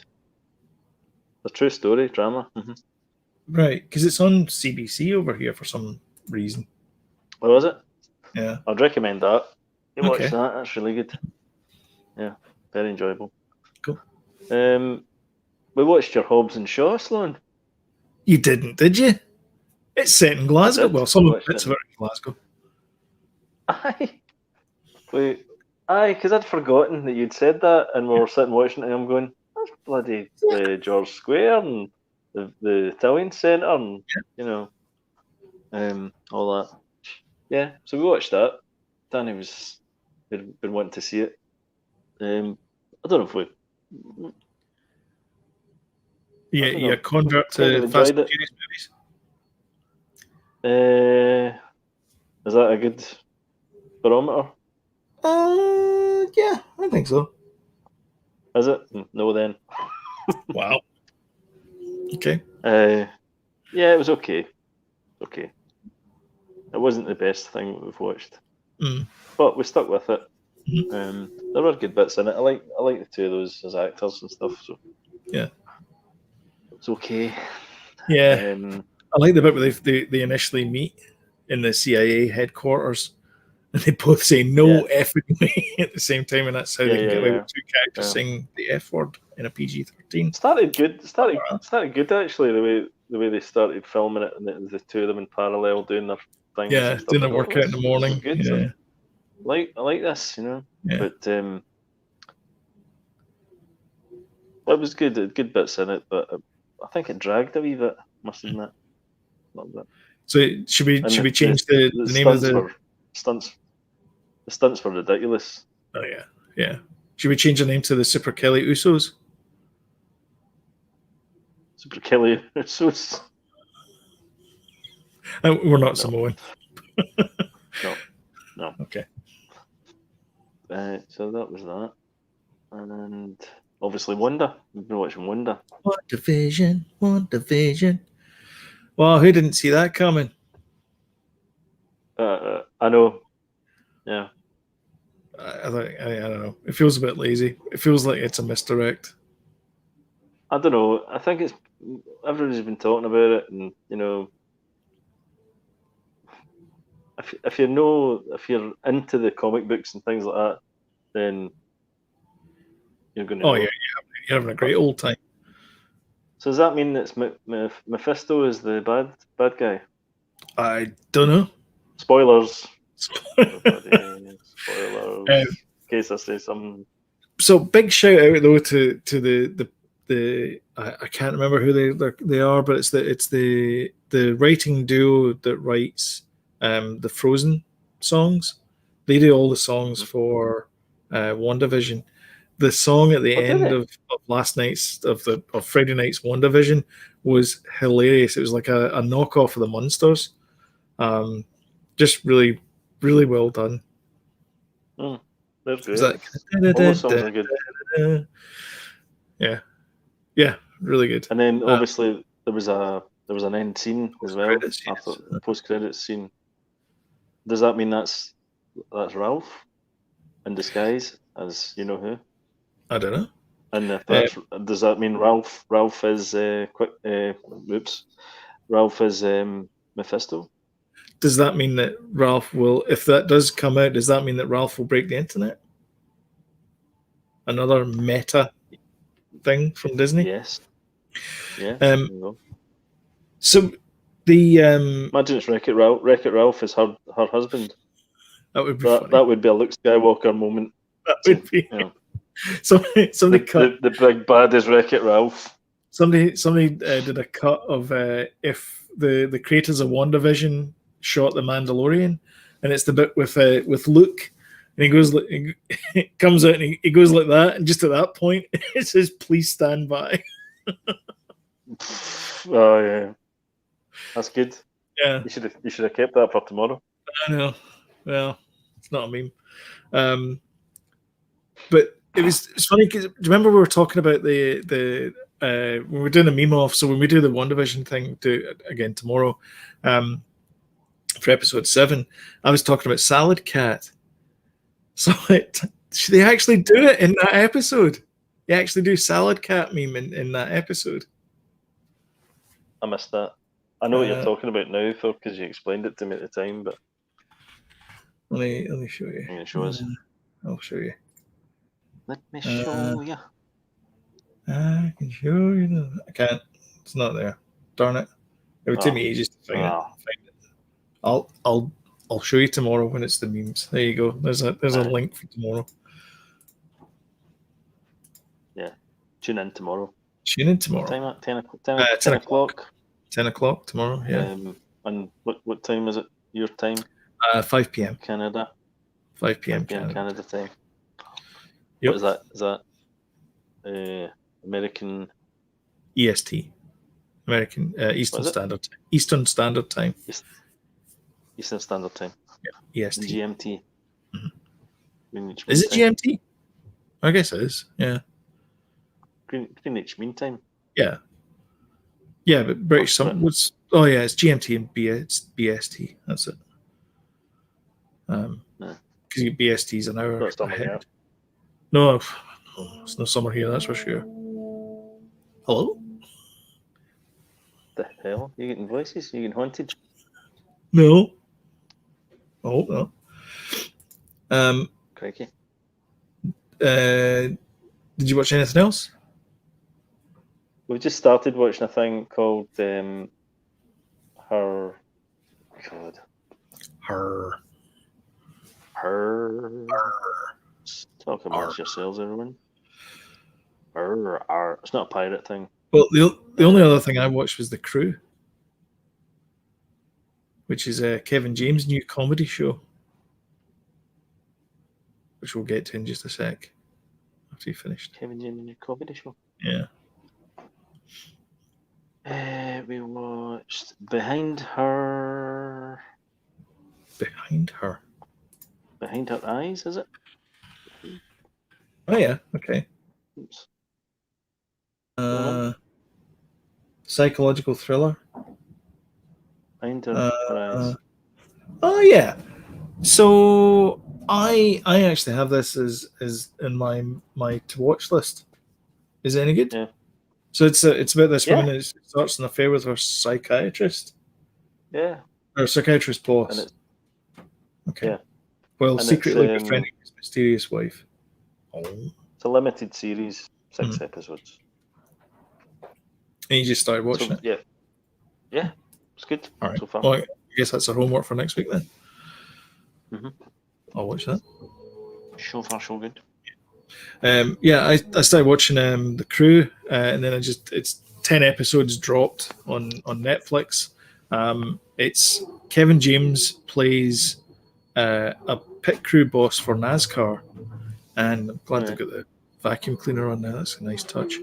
A true story drama. Right, because it's on CBC over here for some reason. Oh, was it? Yeah. I'd recommend that. You watch Okay. that. That's really good. Yeah, very enjoyable. Cool. We watched your Hobbs and Shaw, Sloan. You didn't, did you? It's set in Glasgow. Well, some bits of it in Glasgow. Aye. Because I'd forgotten that you'd said that, and we were sitting watching it, and I'm going, that's bloody the George Square and the Italian Centre, and all that. Yeah, so we watched that. Danny had been wanting to see it. I don't know if we. Yeah, convert to Fast and Furious movies. Is that a good barometer? Yeah, I think so. Is it? No, then. Wow. Okay. Yeah, it was okay. Okay. It wasn't the best thing we've watched, but we stuck with it. There were good bits in it. I like the two of those as actors and stuff. So yeah, it's okay. Yeah, I like the bit where they initially meet in the CIA headquarters, and they both say no effing way at the same time, and that's how they can get away with two characters saying the F word in a PG-13. Started good. Started good actually. The way they started filming it, and the two of them in parallel doing their things. Yeah, doing their workout in the morning. Good. Yeah. I like this, Yeah. But it was good. Good bits in it, but I think it dragged a wee bit. Must admit, a little bit. So should we change the name of the stunts? The stunts were ridiculous. Oh yeah. Should we change the name to the Super Kelly Usos? Super Kelly Usos. We're not Samoan. No. Okay. So that was that, and obviously Wonder. We've been watching Wonder. WandaVision. Well, who didn't see that coming? I know. Yeah. I don't know. It feels a bit lazy. It feels like it's a misdirect. I don't know. I think it's everybody's been talking about it, and if you're into the comic books and things like that, then you're going to. Oh yeah, you're having a great old time. So does that mean that Mephisto is the bad guy? I don't know. Spoilers. Spoilers. In case I say something. So big shout out though to the I can't remember who they are, but it's the writing duo that writes the Frozen songs. They do all the songs for WandaVision. The song at the end of last night's of Friday night's WandaVision was hilarious. It was like a knockoff of the Munsters. Just really, really well done. That's great. All those songs are good. Yeah, really good. And then obviously there was an end scene as well after the post-credits scene. Does that mean that's Ralph in disguise as you know who? I don't know. And if does that mean Ralph is Ralph is Mephisto? Does that mean that Ralph will, if that does come out, does that mean that Ralph will break the internet? Another meta thing from Disney? Yes. Yeah. So the imagine it's Wreck-It Ralph. Wreck-It Ralph is her husband. That would be funny. That would be a Luke Skywalker moment. That would be. Somebody cut the big bad is Wreck-It Ralph. Somebody did a cut of if the creators of WandaVision shot the Mandalorian, and it's the bit with Luke, and he goes like, it comes out and he goes like that, and just at that point it says "Please stand by." Oh yeah, that's good. Yeah, you should have kept that for tomorrow. I know. Well, it's not a meme. But it's funny because do you remember we were talking about the when we're doing the meme off? So when we do the WandaVision thing, do again tomorrow. for episode 7, I was talking about Salad Cat. So they actually do it in that episode. They actually do Salad Cat meme in that episode. I missed that. I know what you're talking about now, Phil, because you explained it to me at the time, but Let me show you. I'm going to show us. I'll show you. Let me show you. I can show you. I can't. It's not there. Darn it! It would take me ages to find it. I'll show you tomorrow when it's the memes. There you go. There's a link for tomorrow. Yeah, tune in tomorrow. Tune in tomorrow. What time at 10 o'clock. 10 o'clock tomorrow. Yeah. And what time is it? Your time? 5 p.m. Canada. 5 p.m. Canada time. Yep. What is that? Is that American? EST. American Eastern Standard Time. Eastern Standard Time. Eastern Standard Time. Yeah. EST. GMT. Mm-hmm. Is it GMT? I guess it is. Yeah. Greenwich Mean Time. Yeah. Yeah, but British what's? Oh yeah, it's GMT and it's BST. That's it. Because BST is an hour ahead. No, it's no summer here. That's for sure. Hello. The hell? You getting voices? You getting haunted? No. I hope not. Crikey. Did you watch anything else? We've just started watching a thing called Her. God. Her. Talk amongst yourselves, everyone. It's not a pirate thing. Well, the only other thing I watched was The Crew, which is Kevin James' new comedy show, which we'll get to in just a sec after you finished. Kevin James' new comedy show? Yeah. We watched Behind Her. Behind Her. Behind Her Eyes, is it? Oh yeah. Okay. Oops. Psychological thriller. Behind Her Eyes. Oh yeah. So I actually have this as in my to watch list. Is it any good? Yeah. So it's about this woman who starts an affair with her psychiatrist. Yeah. Or psychiatrist boss. Okay. Yeah. Well, secretly befriending his mysterious wife. Oh. It's a limited series, 6 episodes. And you just started watching it? Yeah. Yeah. It's good. All right. So far. Well, I guess that's our homework for next week then. Mm-hmm. I'll watch that. So far, so good. I started watching The Crew, and then it's 10 episodes dropped on Netflix. It's Kevin James plays a pit crew boss for NASCAR, and I'm glad they've got the vacuum cleaner on there. That's a nice touch.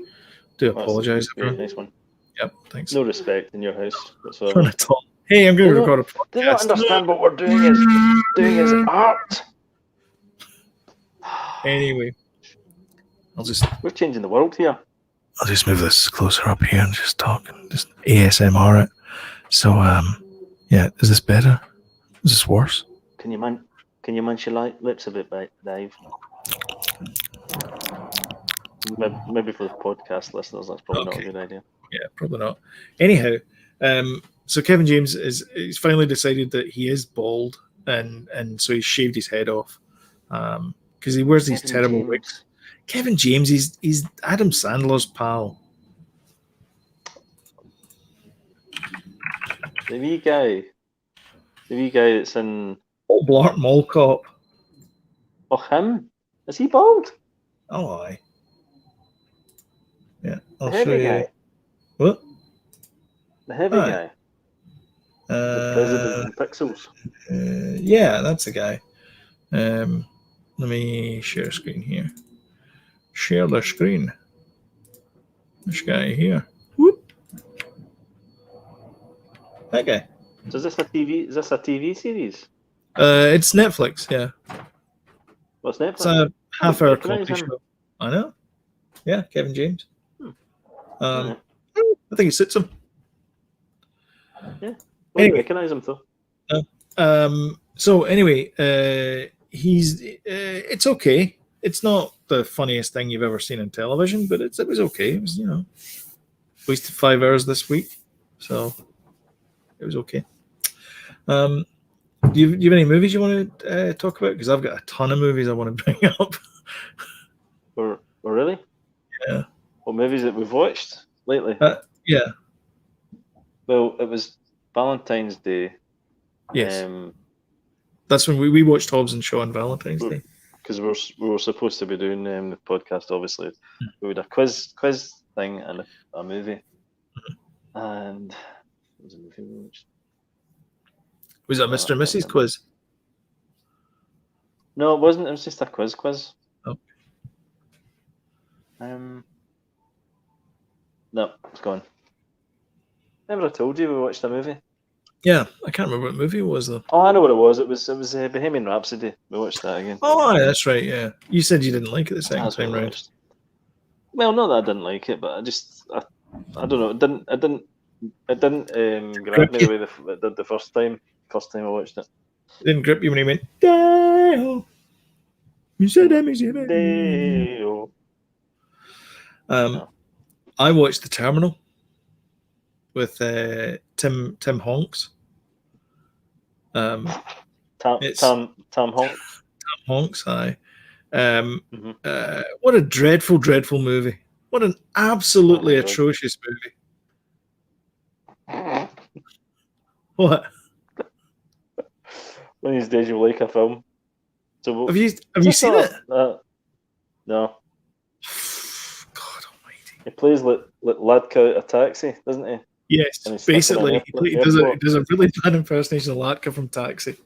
Do apologise, everyone. Nice one. Yep, thanks. No respect in your house whatsoever. Not at all. Hey, I'm going to record a podcast. They don't understand what we're doing is art. Anyway, we're changing the world here. I'll just move this closer up here and just talk and just ASMR it. So, is this better? Is this worse? Can you munch your lips a bit, Dave? Maybe for the podcast listeners, that's probably not a good idea. Yeah, probably not. Anyhow, so Kevin James he's finally decided that he is bald, and so he's shaved his head off because he wears these terrible wigs. Kevin James, he's Adam Sandler's pal. The wee guy that's in Blart Mall Cop. Oh, him? Is he bald? Oh, aye. Yeah, I'll show you. Guy. What? The heavy guy. The president in Pixels. Yeah, that's the guy. Let me share a screen here. Share the screen. This guy here. Whoop. That guy. So is this a TV series? It's Netflix, yeah. What's Netflix? It's a half-hour comedy show. I know. Yeah, Kevin James. I think he suits him. Yeah. Well, you recognise him though. No. So anyway, it's okay. It's not the funniest thing you've ever seen in television, but it was okay. It was, wasted 5 hours this week, so it was okay. Do you have any movies you want to talk about? Because I've got a ton of movies I want to bring up. Or really? Yeah. What movies that we've watched lately? Yeah. Well, it was Valentine's Day. Yes. That's when we watched Hobbs and Shaw on Valentine's Day. Because we were supposed to be doing the podcast, obviously. We had a quiz thing and a movie. And what was a movie we watched? Was that Mr. and Mrs. quiz? No, it wasn't. It was just a quiz. Oh. No, it's gone. Remember I told you we watched a movie? Yeah, I can't remember what movie it was though. Oh, I know what it was. It was Bohemian Rhapsody. We watched that again. Oh, that's right. Yeah, you said you didn't like it the second time round. Well, not that I didn't like it, but I don't know. It didn't grab me the way it did the first time. First time I watched it. It didn't grip you when he went, Dale. You said that, Dale. I watched The Terminal with Tim Honks. Tom Honks. Tom Honks, aye. What a dreadful movie. What an absolutely atrocious movie. What? One of these days you'll like a film. So have you seen it? No. God almighty. He plays like Latka out of Taxi, doesn't he? Yes, basically. He does a really bad impersonation of Latka from Taxi.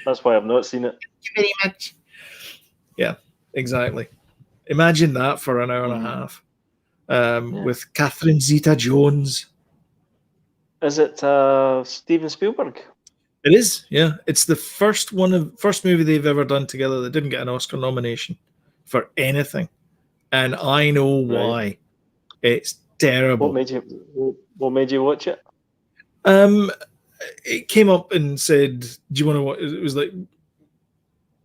That's why I've not seen it. Thank you very much. Yeah, exactly. Imagine that for an hour and a half. With Catherine Zeta-Jones. Is it Steven Spielberg? It is, yeah. It's the first movie they've ever done together that didn't get an Oscar nomination for anything, and I know why. Right. It's terrible. What made you watch it? It came up and said, "Do you want to watch?" It was like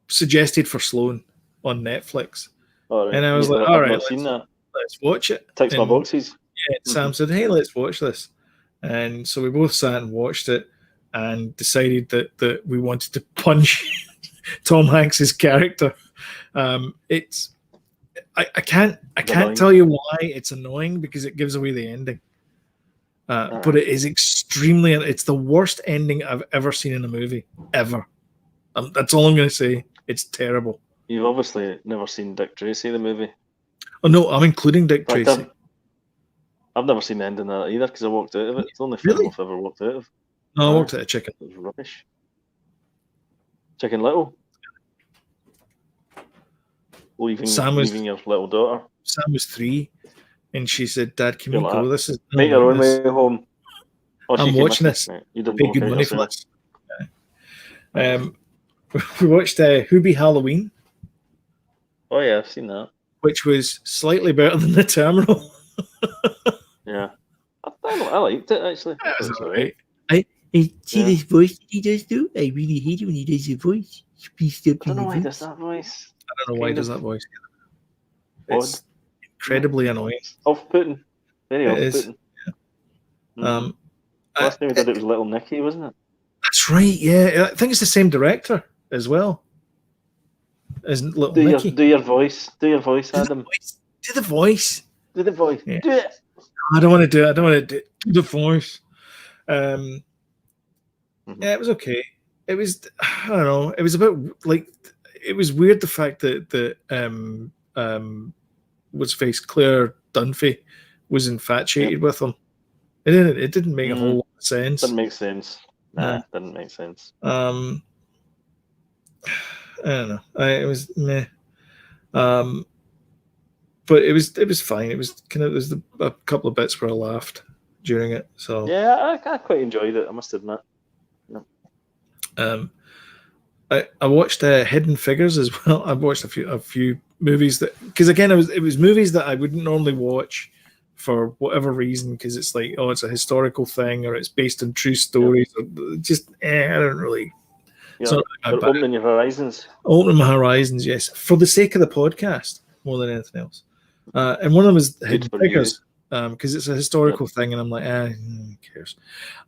suggested for Sloan on Netflix, and I was like, "All right, let's watch it." Ticks my boxes. Yeah, Sam said, "Hey, let's watch this," and so we both sat and watched it. And decided that we wanted to punch Tom Hanks's character. I can't tell you why it's annoying because it gives away the ending. But it is extremely. It's the worst ending I've ever seen in a movie ever. That's all I'm going to say. It's terrible. You've obviously never seen Dick Tracy, the movie. Oh no, I'm including Dick Tracy. I've never seen the ending of that either because I walked out of it. It's the only film I've ever walked out of. No, I walked out of Chicken. It was rubbish. Chicken Little? Leaving your little daughter? Sam was 3, and she said, "Dad, can we go? This is make your own way home." I'm watching this. You didn't pay good money for this. We watched Hubie Halloween. Oh yeah, I've seen that. Which was slightly better than The Terminal. Yeah. I liked it, actually. That's all right. I see this voice he does do. I really hate it when he does the voice. Please stop I don't know why he does that voice. I don't know why he does that voice. It's incredibly annoying. Off-putting. Very off-putting. Yeah. Last time we did it was Little Nicky, wasn't it? That's right, yeah. I think it's the same director as well. As Little Nicky. Do your voice. Do your voice, Adam. Do the voice. Do the voice. Yeah. Do it. I don't want to do it. I don't want to do the voice. Yeah, it was okay. It was, I don't know. It was about like, it was weird the fact that what's face Claire Dunphy was infatuated with him. It didn't make a whole lot of sense. Didn't make sense. Nah, didn't make sense. I don't know. It was meh. But it was fine. It was kind of there's a couple of bits where I laughed during it. So yeah, I quite enjoyed it. I must admit. I watched Hidden Figures as well. I watched a few movies that because again it was movies that I wouldn't normally watch for whatever reason, because it's like, oh, it's a historical thing, or it's based on true stories, or just I don't really. It's Yeah, not really my you're bag. opening your horizons. Opening my horizons, yes, for the sake of the podcast more than anything else. And one of them is Hidden for you. Figures, because it's a historical thing, and I'm like, who cares?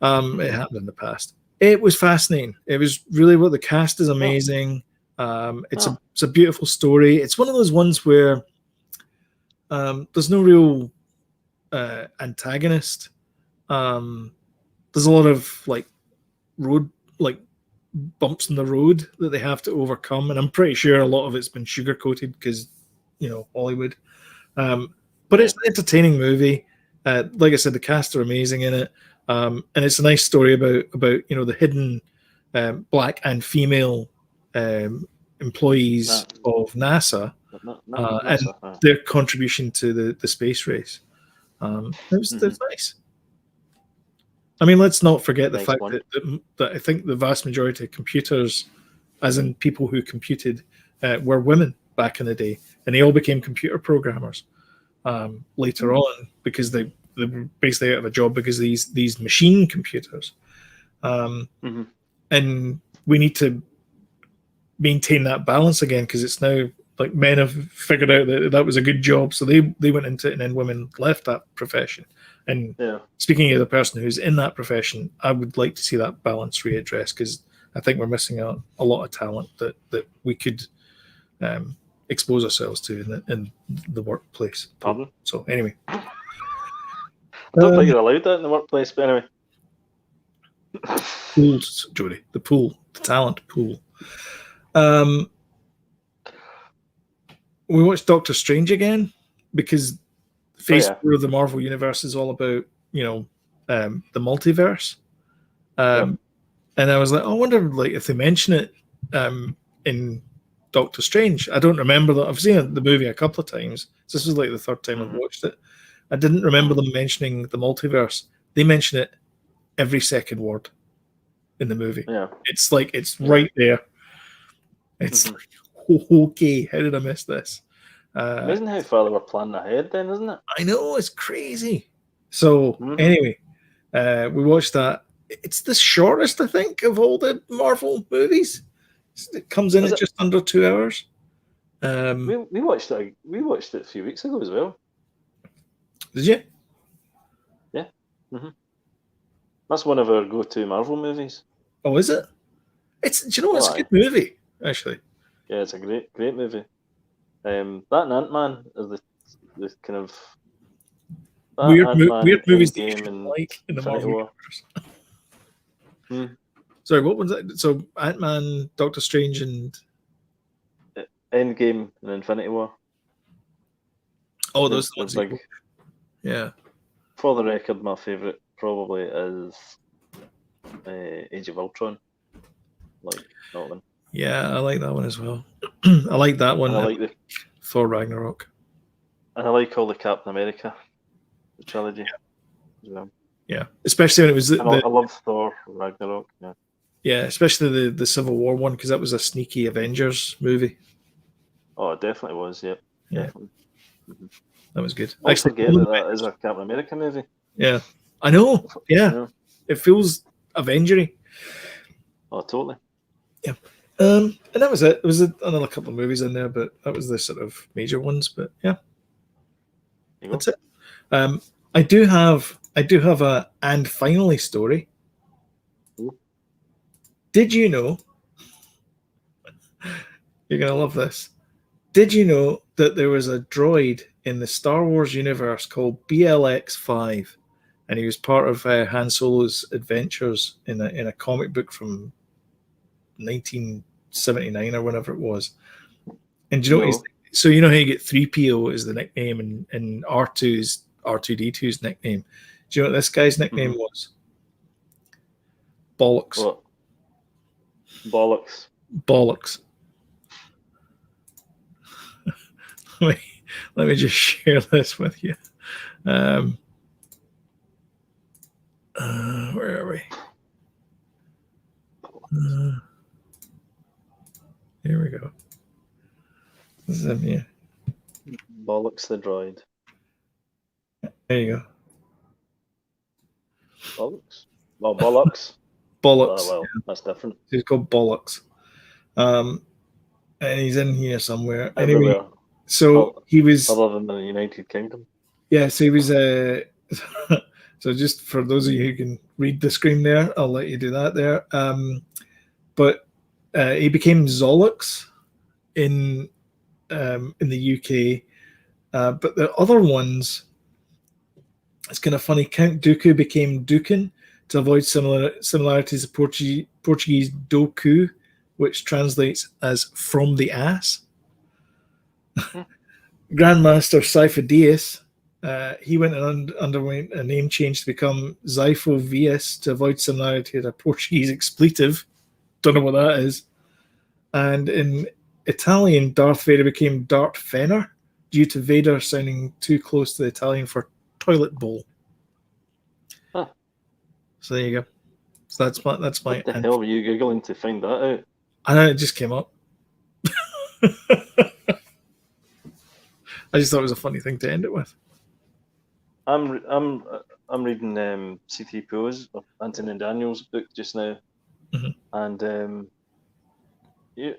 It happened in the past. It was fascinating. It was really what the cast is amazing. It's a beautiful story. It's one of those ones where there's no real antagonist. There's a lot of road bumps in the road that they have to overcome, and I'm pretty sure a lot of it's been sugar coated because Hollywood. But it's an entertaining movie. Like I said, the cast are amazing in it, and it's a nice story about the hidden black and female employees of NASA, and their contribution to the space race. It was nice. I mean, let's not forget the fact that I think the vast majority of computers, as in people who computed, were women back in the day, and they all became computer programmers later on because they were basically out of a job because these machine computers. And we need to maintain that balance again, because it's now like men have figured out that was a good job, so they went into it, and then women left that profession. And speaking of the person who's in that profession, I would like to see that balance readdressed, because I think we're missing out a lot of talent that we could expose ourselves to in the workplace. Pardon? So anyway, I don't think you're allowed that in the workplace, but anyway. Pools, Jody, the talent pool. We watched Doctor Strange again because Phase 4 of the Marvel Universe is all about the multiverse. And I was like, I wonder if they mention it in Doctor Strange. I don't remember that. I've seen the movie a couple of times. So this was like the third time I've watched it. I didn't remember them mentioning the multiverse. They mention it every second word in the movie. Yeah. It's like it's right there. It's like, okay, how did I miss this? Amazing how far they were planning ahead then, isn't it? I know, it's crazy. So anyway, we watched that. It's the shortest, I think, of all the Marvel movies. It comes in at just under 2 hours. We watched it. We watched it a few weeks ago as well. Did you? Yeah. That's one of our go-to Marvel movies. Oh, is it? Do you know it's a good movie, actually. Yeah, it's a great movie. That and Ant-Man are the kind of weird movies that you and like in the Marvel universe. Sorry, what was that? So Ant-Man, Doctor Strange, and Endgame and Infinity War. Oh, those ones. Yeah. For the record, my favourite probably is Age of Ultron. Like that one. Yeah, I like that one as well. I like that one. And I like Thor Ragnarok. And I like all the Captain America, the trilogy as well. Yeah, especially when it was. I love Thor Ragnarok. Yeah, especially the Civil War one, because that was a sneaky Avengers movie. Oh, it definitely was. Yep. Yeah. Definitely. That was good. I forget that is a Captain America movie. Yeah, I know. Yeah, it feels Avengery. Oh, totally. Yeah. And that was it. There was another couple of movies in there, but that was the sort of major ones. But yeah, that's it. I do have a and finally story. Ooh. Did you know? You're gonna love this. Did you know that there was a droid in the Star Wars universe called BLX-5, and he was part of Han Solo's adventures in a comic book from 1979 or whenever it was. And do you know so you know how you get 3PO is the nickname, and R2 is R2D2's nickname. Do you know what this guy's nickname was? Bollocks. What? Bollocks. Bollocks. Let me just share this with you. Where are we? Here we go. This is him here. Bollocks the droid. There you go. Bollocks. Well, bollocks. Bollocks. Well, that's different. He's called Bollocks. And he's in here somewhere. Anyway, Everywhere. so he was. Other than the United Kingdom. Yeah, so he was. So just for those of you who can read the screen there, I'll let you do that there. But he became Zolix in the UK. But the other ones, it's kind of funny. Count Dooku became Dukin to avoid similarities to Portuguese doku, which translates as from the ass. Grandmaster Sifo-Dyas, he went and underwent a name change to become Zypho-Vius to avoid similarity to a Portuguese expletive. Don't know what that is. And in Italian, Darth Vader became Dart Fenner due to Vader sounding too close to the Italian for toilet bowl. Huh. So there you go. So that's my. What the hell were you Googling to find that out? I know, it just came up. I just thought it was a funny thing to end it with. I'm reading C3PO's of Anthony Daniels' book just now, and you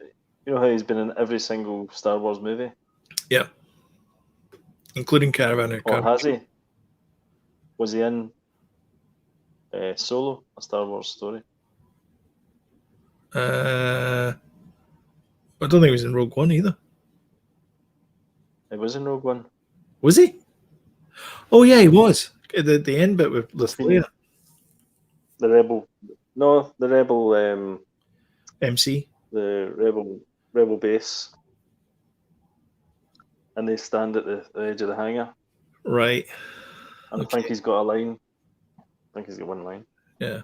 know how he's been in every single Star Wars movie. Yeah, including Caravan. Or has he? Was he in Solo, a Star Wars story? I don't think he was in Rogue One either. He was in Rogue One. Was he? Oh yeah, he was. The end bit with Leia. The Rebel MC. The Rebel base, and they stand at the edge of the hangar. Right. And I think he's got a line. I think he's got one line. Yeah.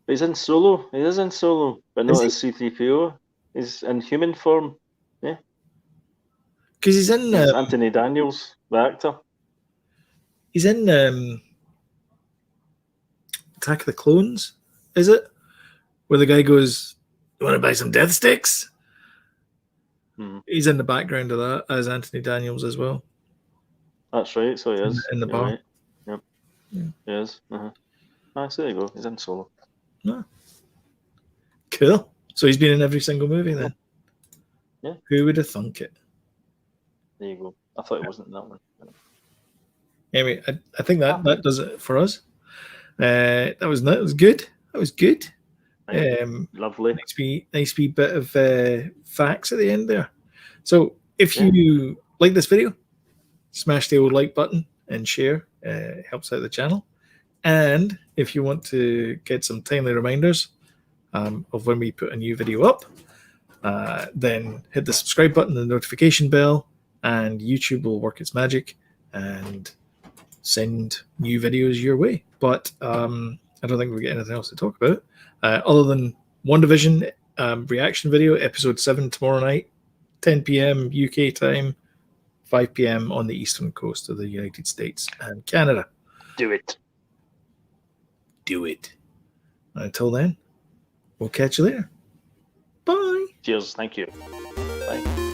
But he's in Solo. He is in Solo, but not Is as C3PO. He's in human form. Yeah. Because he's in. Anthony Daniels, the actor. He's in Attack of the Clones, is it? Where the guy goes, "You want to buy some death sticks?" He's in the background of that as Anthony Daniels as well. That's right. So he is in the bar. Right. Yep. Yeah. He is. So there you go. He's in Solo. Oh. Cool. So he's been in every single movie then. Yeah. Who would have thunk it? There you go. I thought it wasn't in that one. Anyway, I think that does it for us. That was good. That was good. Lovely. Nice wee bit of facts at the end there. So if you like this video, smash the old like button and share. It helps out the channel. And if you want to get some timely reminders of when we put a new video up, then hit the subscribe button and the notification bell, and YouTube will work its magic and send new videos your way. But I don't think we'll get anything else to talk about other than WandaVision reaction video, episode 7 tomorrow night, 10 p.m. UK time, 5 p.m. on the eastern coast of the United States and Canada. Do it. Until then, we'll catch you later. Bye. Cheers. Thank you. Bye.